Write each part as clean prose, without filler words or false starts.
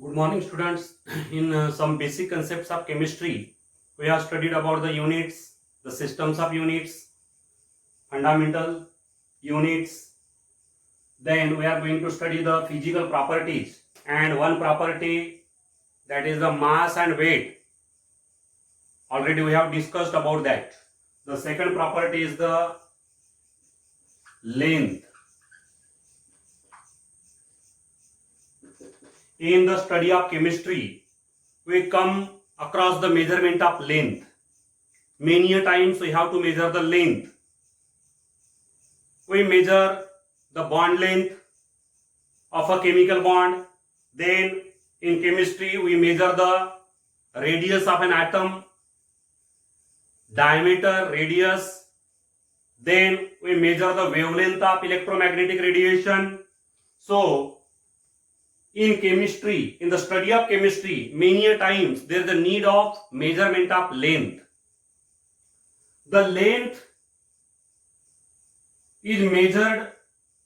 Good morning, students. In some basic concepts of chemistry, we have studied about the units, the systems of units, fundamental units. Then we are going to study the physical properties, and one property, that is the mass and weight. Already we have discussed about that. The second property is the length. In the study of chemistry, we come across the measurement of length. Many a times we have to measure the length. We measure the bond length of a chemical bond. Then in chemistry we measure the radius of an atom, diameter, radius. Then we measure the wavelength of electromagnetic radiation. So in chemistry, in the study of chemistry, many a times there is a need of measurement of length. The length is measured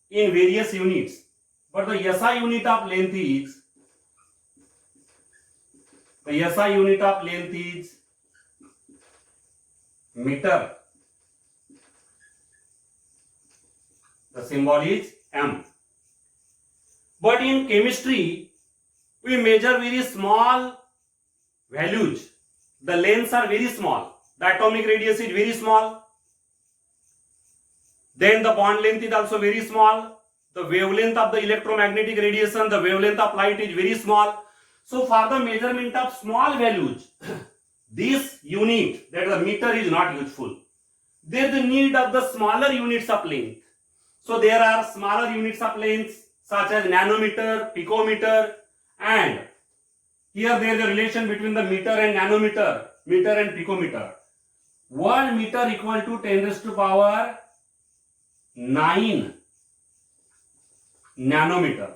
in various units, but the SI unit of length is meter. The symbol is M. But in chemistry, we measure very small values. The lengths are very small. The atomic radius is very small. Then the bond length is also very small. The wavelength of the electromagnetic radiation, the wavelength of light is very small. So for the measurement of small values, this unit, that is the meter, is not useful. There is the need of the smaller units of length. So there are smaller units of length such as nanometer, picometer, and here there is a relation between the meter and nanometer, meter and picometer. 1 meter equal to 10 raised to power 9 nanometer.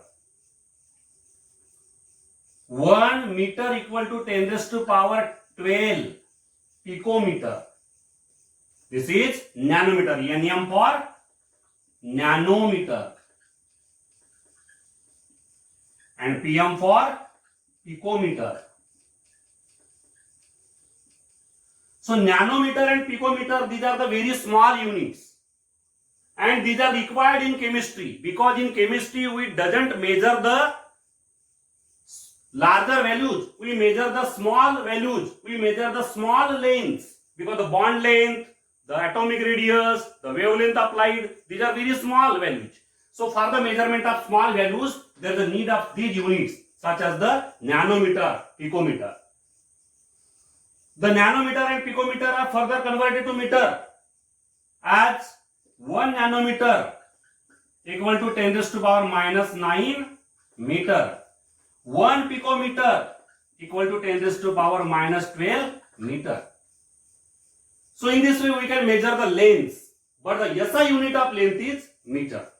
1 meter equal to 10 raised to power 12 picometer. This is nanometer. NM for nanometer and PM for picometer. So nanometer and picometer, these are the very small units, and these are required in chemistry, because in chemistry we doesn't measure the larger values, we measure the small values, we measure the small lengths, because the bond length, the atomic radius, the wavelength of light, these are very small values. So for the measurement of small values, there is a need of these units such as the nanometer, picometer. The nanometer and picometer are further converted to meter as 1 nanometer equal to 10 raised to power minus 9 meter. 1 picometer equal to 10 raised to power minus 12 meter. So in this way we can measure the lengths, but the SI unit of length is meter.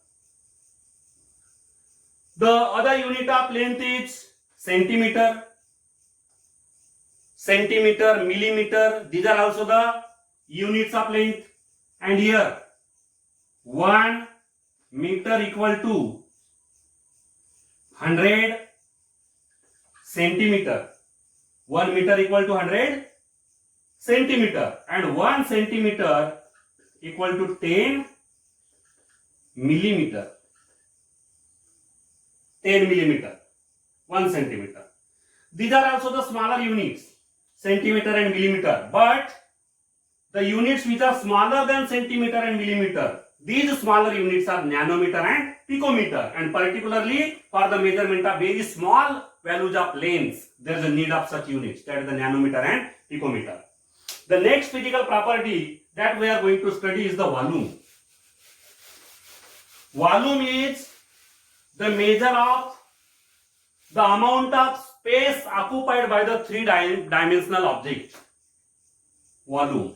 The other unit of length is centimeter, millimeter. These are also the units of length. And here 1 meter equal to 100 centimeter. 1 meter equal to 100 centimeter, and 1 centimeter equal to 10 millimeter. 10 millimeter, 1 centimeter. These are also the smaller units, centimeter and millimeter. But the units which are smaller than centimeter and millimeter, these smaller units are nanometer and picometer. And particularly for the measurement of very small values of lengths, there is a need of such units, that is the nanometer and picometer. The next physical property that we are going to study is the volume. Volume is the measure of the amount of space occupied by the three-dimensional object. Volume.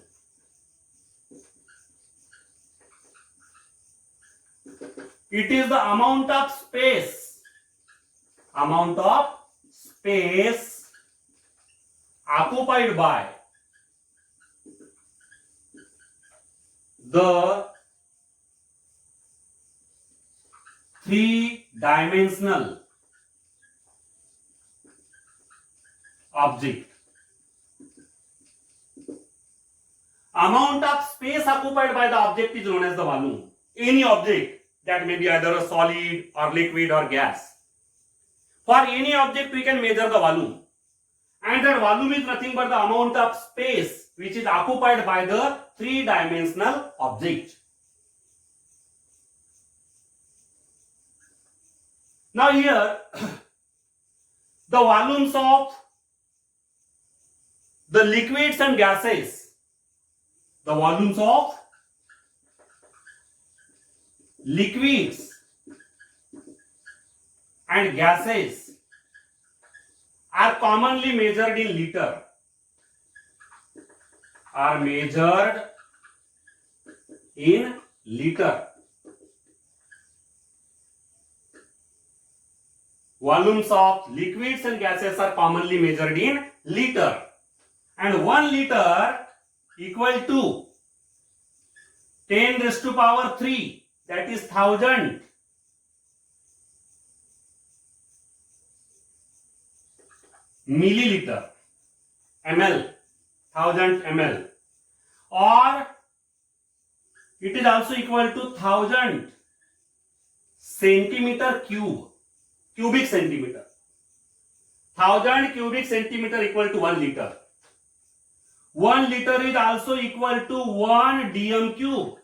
It is the amount of space occupied by the three-dimensional object. Amount of space occupied by the object is known as the volume. Any object that may be either a solid or liquid or gas. For any object we can measure the volume. And that volume is nothing but the amount of space which is occupied by the three-dimensional object. Now here, the volumes of the liquids and gases, the volumes of liquids and gases are commonly measured in liter. Are measured in liter. Volumes of liquids and gases are commonly measured in liter. And 1 liter equal to 10 raised to power 3, that is 1000 milliliter, ml, 1000 ml, or it is also equal to 1000 centimeter cube, cubic centimeter. 1000 cubic centimeter equal to 1 liter. 1 liter is also equal to 1 dm cube,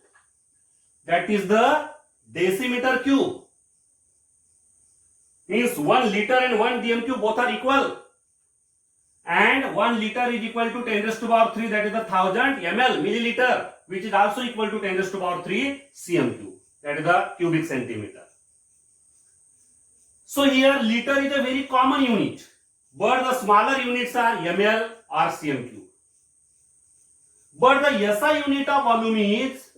that is the decimeter cube. Means 1 liter and 1 dm cube both are equal. And 1 liter is equal to 10 raised to power 3, that is the 1000 ml, milliliter, which is also equal to 10 raised to power 3 cm cube, that is the cubic centimeter. So here liter is a very common unit, but the smaller units are ml or cm cube. But the SI unit of volume is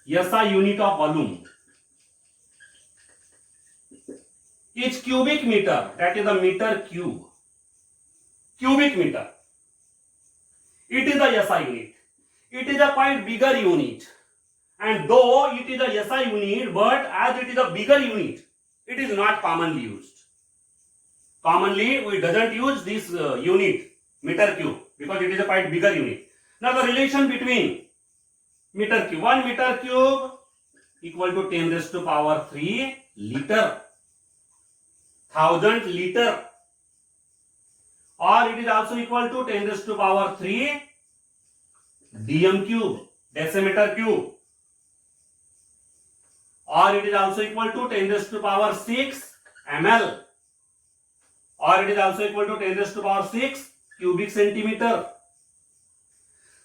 SI unit of volume is cubic meter, that is the meter cube. Cubic meter. It is the SI unit. It is a quite bigger unit. And though it is a SI unit, but as it is a bigger unit, it is not commonly used. Commonly, we doesn't use this unit, meter cube, because it is a quite bigger unit. Now the relation between meter cube, 1 meter cube equal to 10 raised to power 3 liter, 1000 liter, or it is also equal to 10 raised to power 3 dm cube, decimeter cube, or it is also equal to 10 raised to power 6 ml, or it is also equal to 10 raised to power 6 cubic centimeter.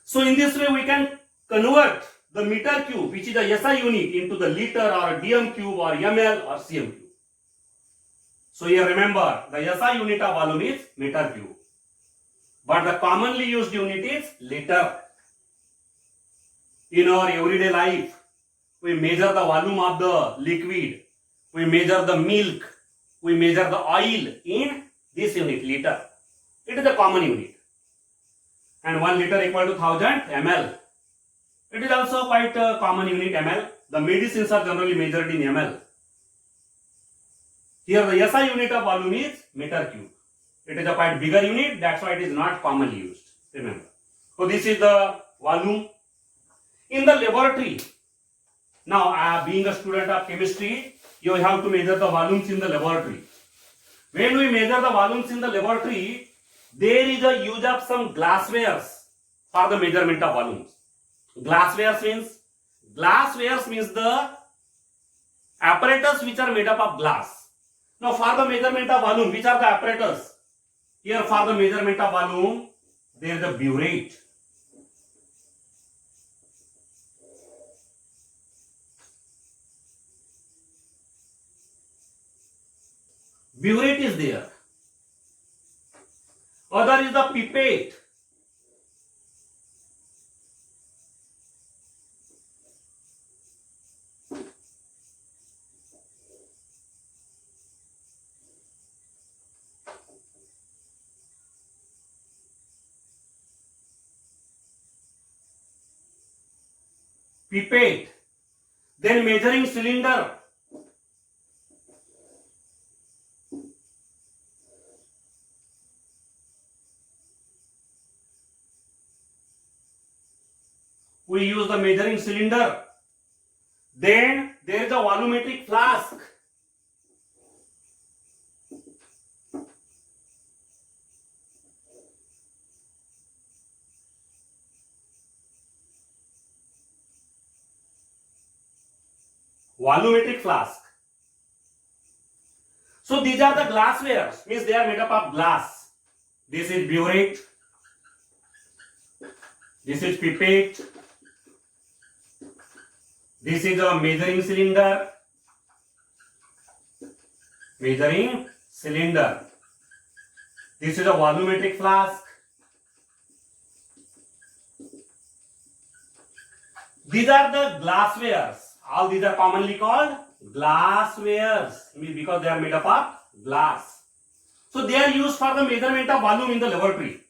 So in this way we can convert the meter cube, which is a SI unit, into the liter or dm cube or ml or cm cube. So here remember, the SI unit of volume is meter cube, but the commonly used unit is liter. In our everyday life, we measure the volume of the liquid, we measure the milk, we measure the oil in this unit, liter. It is a common unit. And 1 liter equal to 1000 ml. It is also quite a common unit, ml. The medicines are generally measured in ml. Here the SI unit of volume is meter cube. It is a quite bigger unit, that's why it is not commonly used. Remember. So this is the volume. In the laboratory, now being a student of chemistry, you have to measure the volumes in the laboratory. When we measure the volumes in the laboratory, there is a use of some glasswares for the measurement of volumes. Glasswares means the apparatus which are made up of glass. Now for the measurement of volume, which are the apparatus? Here for the measurement of volume, there is a burette. Burette is there. Other is the pipette. Pipette. Then measuring cylinder. we use the measuring cylinder. Then there is a volumetric flask. Volumetric flask. So these are the glasswares, means they are made up of glass. This is burette. This is pipette. This is a measuring cylinder. Measuring cylinder. This is a volumetric flask. These are the glasswares. All these are commonly called glasswares because they are made up of glass. So they are used for the measurement of volume in the laboratory.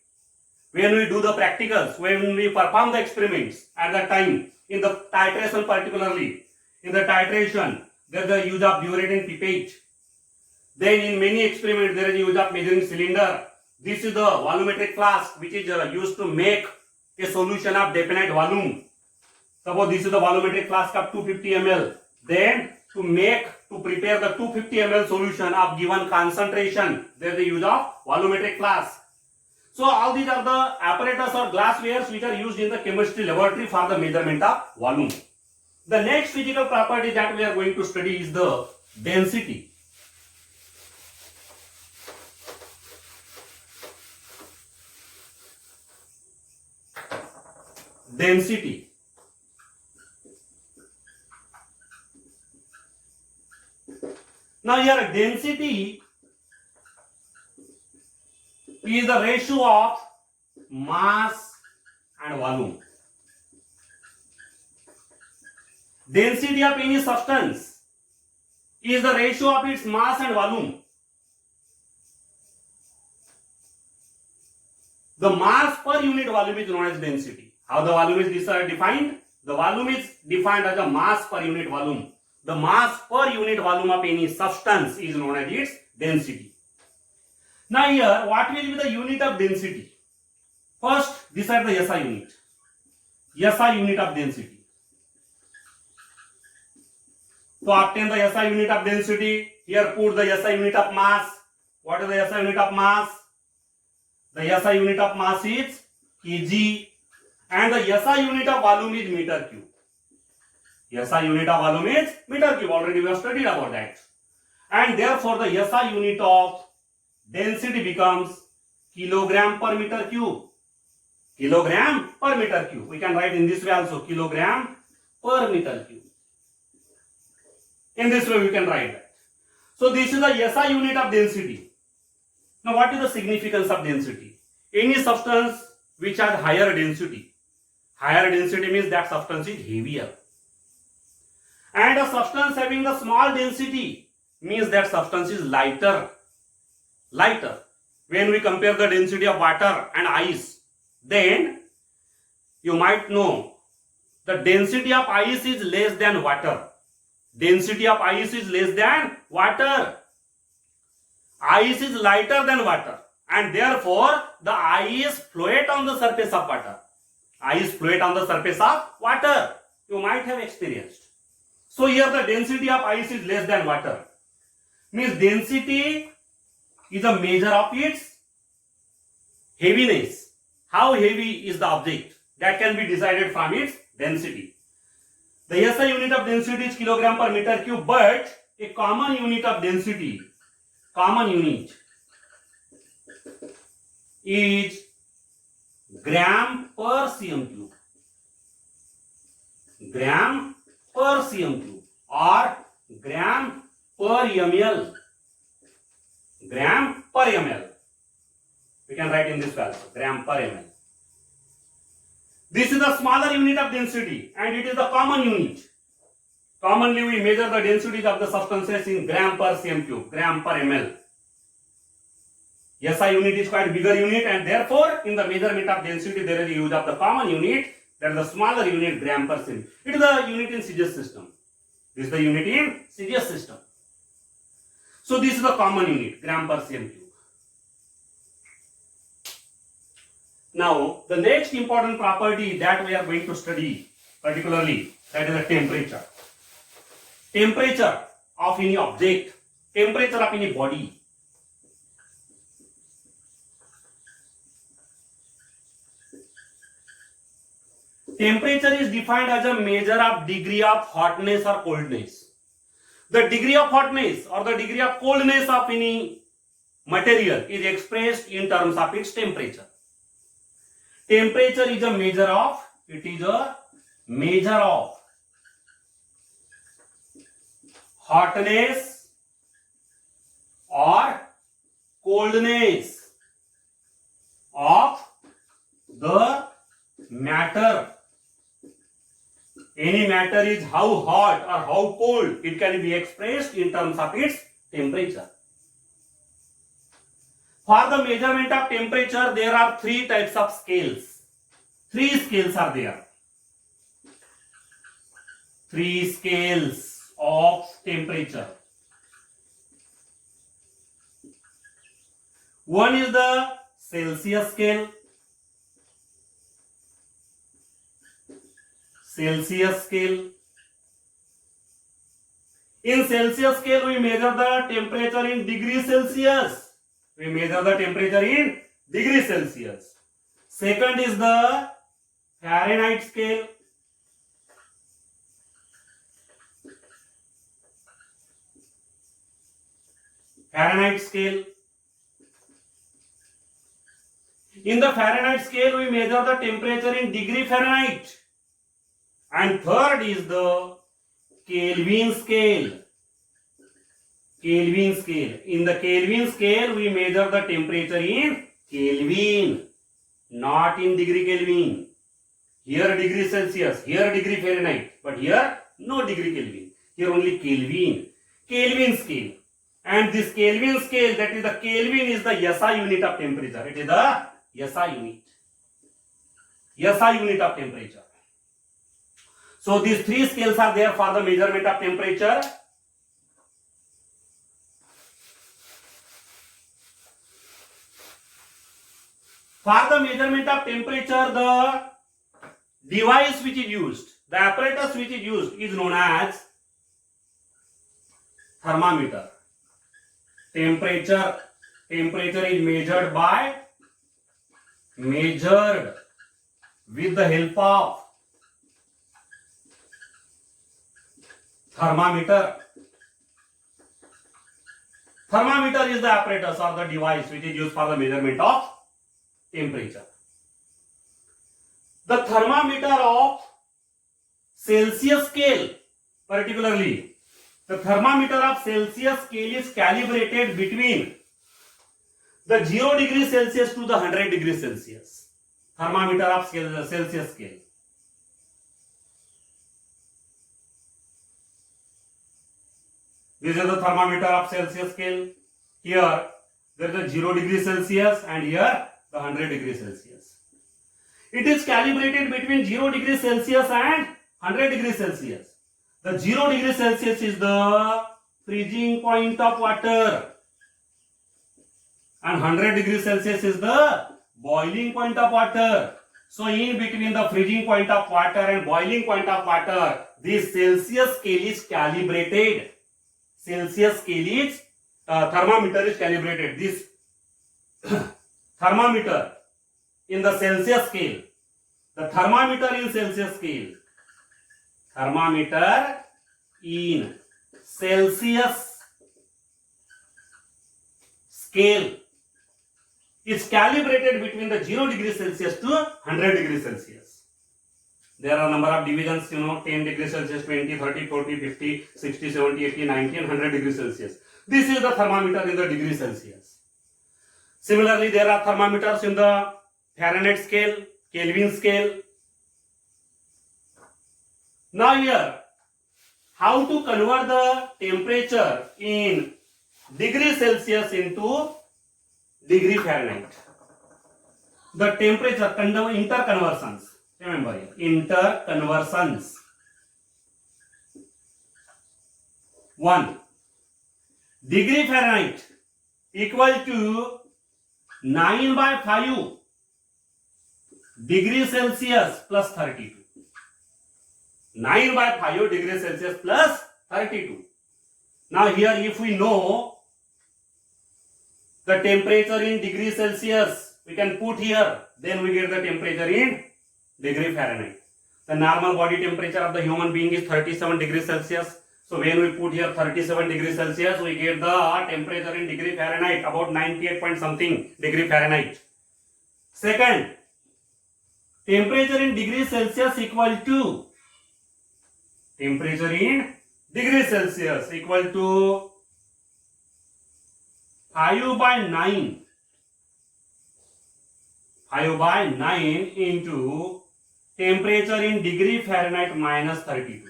When we do the practicals, when we perform the experiments at that time, in the titration particularly, in the titration, there is the use of burette and pipette. Then in many experiments, there is use of measuring cylinder. This is the volumetric flask which is used to make a solution of definite volume. Suppose this is the volumetric flask of 250 ml. Then to prepare the 250 ml solution of given concentration, there is the use of volumetric flask. So all these are the apparatus or glasswares which are used in the chemistry laboratory for the measurement of volume. The next physical property that we are going to study is the density. Density. Now here density is the ratio of mass and volume. Density of any substance is the ratio of its mass and volume. The mass per unit volume is known as density. How the volume is defined? The volume is defined as a mass per unit volume. The mass per unit volume of any substance is known as its density. Now here, what will be the unit of density? First, decide the SI unit. SI unit of density. To obtain the SI unit of density, here put the SI unit of mass. What is the SI unit of mass? The SI unit of mass is kg and the SI unit of volume is meter cube. SI unit of volume is meter cube. Already we have studied about that. And therefore the SI unit of density becomes kilogram per meter cube. Kilogram per meter cube. We can write in this way also, kilogram per meter cube. In this way we can write that. So this is the SI unit of density. Now what is the significance of density? Any substance which has higher density. Higher density means that substance is heavier. And a substance having the small density means that substance is lighter. Lighter. When we compare the density of water and ice, then you might know the density of ice is less than water. Density of ice is less than water. Ice is lighter than water, and therefore the ice float on the surface of water. Ice float on the surface of water. You might have experienced. So here the density of ice is less than water. Means density is a measure of its heaviness. How heavy is the object? That can be decided from its density. The SI unit of density is kilogram per meter cube, but a common unit of density, common unit is gram per cm cube. Gram per cm cube or gram per ml. Gram per ml. We can write in this way also, gram per ml. This is the smaller unit of density and it is the common unit. Commonly we measure the densities of the substances in gram per cm cube, gram per ml. SI unit is quite bigger unit and therefore in the measurement of density there is the use of the common unit, that is the smaller unit, gram per cm. It is the unit in CGS system. This is the unit in CGS system. So this is the common unit, gram per cm cube. Now the next important property that we are going to study particularly that is the temperature. Temperature of any object, temperature of any body. Temperature is defined as a measure of degree of hotness or coldness. The degree of hotness or the degree of coldness of any material is expressed in terms of its temperature. Temperature is a measure of, it is a measure of hotness or coldness of the matter. Any matter is how hot or how cold, it can be expressed in terms of its temperature. For the measurement of temperature, there are three types of scales. Three scales are there. Three scales of temperature. One is the Celsius scale. Celsius scale. In Celsius scale, we measure the temperature in degrees Celsius. We measure the temperature in degrees Celsius. Second is the Fahrenheit scale. Fahrenheit scale. In the Fahrenheit scale, we measure the temperature in degree Fahrenheit. And third is the Kelvin scale. Kelvin scale. In the Kelvin scale, we measure the temperature in Kelvin, not in degree Kelvin. Here degree Celsius, here degree Fahrenheit, but here no degree Kelvin. Here only Kelvin. Kelvin scale. And this Kelvin scale, that is the Kelvin is the SI unit of temperature. It is the SI unit. SI unit of temperature. So these three scales are there for the measurement of temperature. For the measurement of temperature, the device which is used, the apparatus which is used is known as thermometer. Temperature is measured with the help of thermometer. Thermometer is the apparatus or the device which is used for the measurement of temperature. The thermometer of Celsius scale, particularly, the thermometer of Celsius scale is calibrated between the 0 degree Celsius to the 100 degree Celsius. Thermometer of Celsius scale. This is the thermometer of Celsius scale. Here there is a 0 degree Celsius and here the 100 degree Celsius. It is calibrated between 0 degree Celsius and 100 degree Celsius. The 0 degree Celsius is the freezing point of water and 100 degree Celsius is the boiling point of water. So in between the freezing point of water and boiling point of water, this Celsius scale is calibrated. Celsius scale is thermometer is calibrated. This thermometer in the Celsius scale, the thermometer in Celsius scale, thermometer in Celsius scale is calibrated between the 0 degree Celsius to 100 degree Celsius. There are number of divisions, 10 degree Celsius, 20, 30, 40, 50, 60, 70, 80, 90 and 100 degree Celsius. This is the thermometer in the degree Celsius. Similarly, there are thermometers in the Fahrenheit scale, Kelvin scale. Now here, how to convert the temperature in degree Celsius into degree Fahrenheit? The temperature interconversions. Remember, interconversions. 1 degree Fahrenheit equal to 9/5 degree Celsius plus 32. 9 by 5 degrees Celsius plus 32. Now here if we know the temperature in degree Celsius, we can put here, then we get the temperature in degree Fahrenheit. The normal body temperature of the human being is 37 degrees Celsius. So when we put here 37 degrees Celsius, we get the temperature in degree Fahrenheit, about 98 point something degree Fahrenheit. Second, temperature in degree Celsius equal to temperature in degree Celsius equal to 5 by 9. 5 by 9 into temperature in degree Fahrenheit minus 32.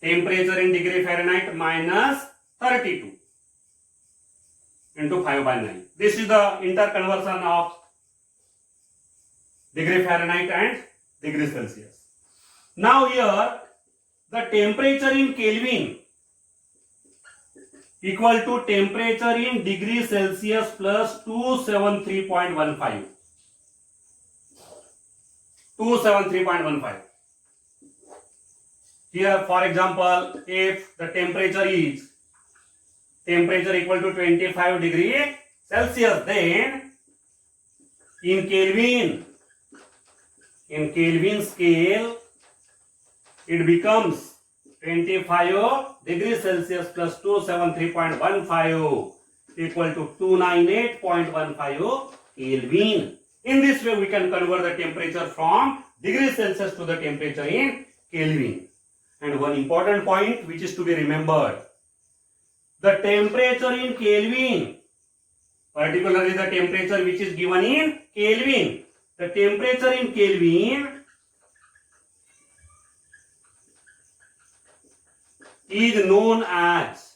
Temperature in degree Fahrenheit minus 32 into 5 by 9. This is the interconversion of degree Fahrenheit and degree Celsius. Now here the temperature in Kelvin equal to temperature in degree Celsius plus 273.15. 273.15. Here for example, if the temperature is equal to 25 degree Celsius, then in Kelvin scale it becomes 25 degrees Celsius plus 273.15 equal to 298.15 Kelvin. In this way we can convert the temperature from degrees Celsius to the temperature in Kelvin. And one important point which is to be remembered, the temperature in Kelvin, particularly the temperature which is given in Kelvin, the temperature in Kelvin is known as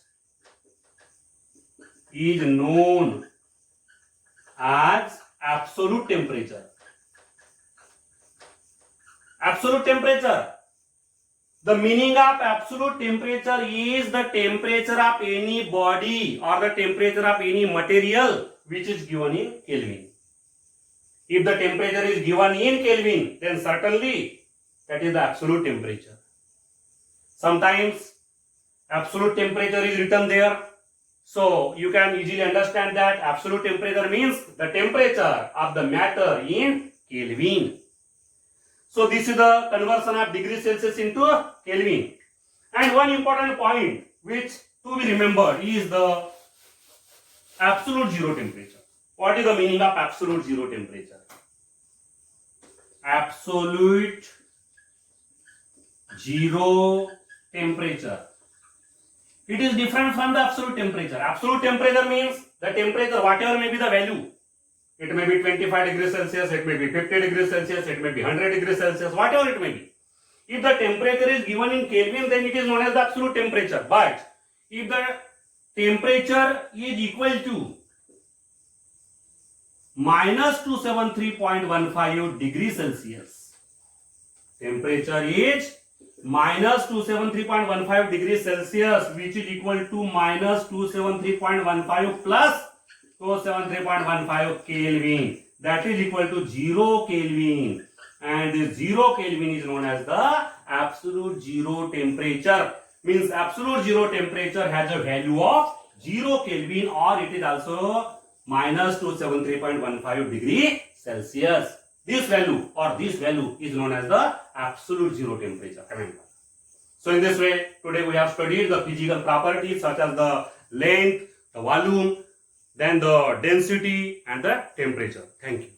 absolute temperature. Absolute temperature. The meaning of absolute temperature is the temperature of any body or the temperature of any material which is given in Kelvin. If the temperature is given in Kelvin, then certainly that is the absolute temperature. Sometimes absolute temperature is written there, so you can easily understand that absolute temperature means the temperature of the matter in Kelvin. So this is the conversion of degree Celsius into Kelvin. And one important point which to be remembered is the absolute zero temperature. What is the meaning of absolute zero temperature? Absolute zero temperature. It is different from the absolute temperature. Absolute temperature means the temperature, whatever may be the value. It may be 25 degrees Celsius, it may be 50 degrees Celsius, it may be 100 degrees Celsius, whatever it may be. If the temperature is given in Kelvin, then it is known as the absolute temperature. But if the temperature is equal to minus 273.15 degrees Celsius, temperature is minus 273.15 degrees Celsius, which is equal to minus 273.15 plus 273.15 Kelvin, that is equal to 0 Kelvin, and this 0 Kelvin is known as the absolute zero temperature. Means absolute zero temperature has a value of 0 Kelvin, or it is also minus 273.15 degree Celsius. This value or this value is known as the absolute zero temperature. So in this way, today we have studied the physical properties such as the length, the volume, then the density and the temperature. Thank you.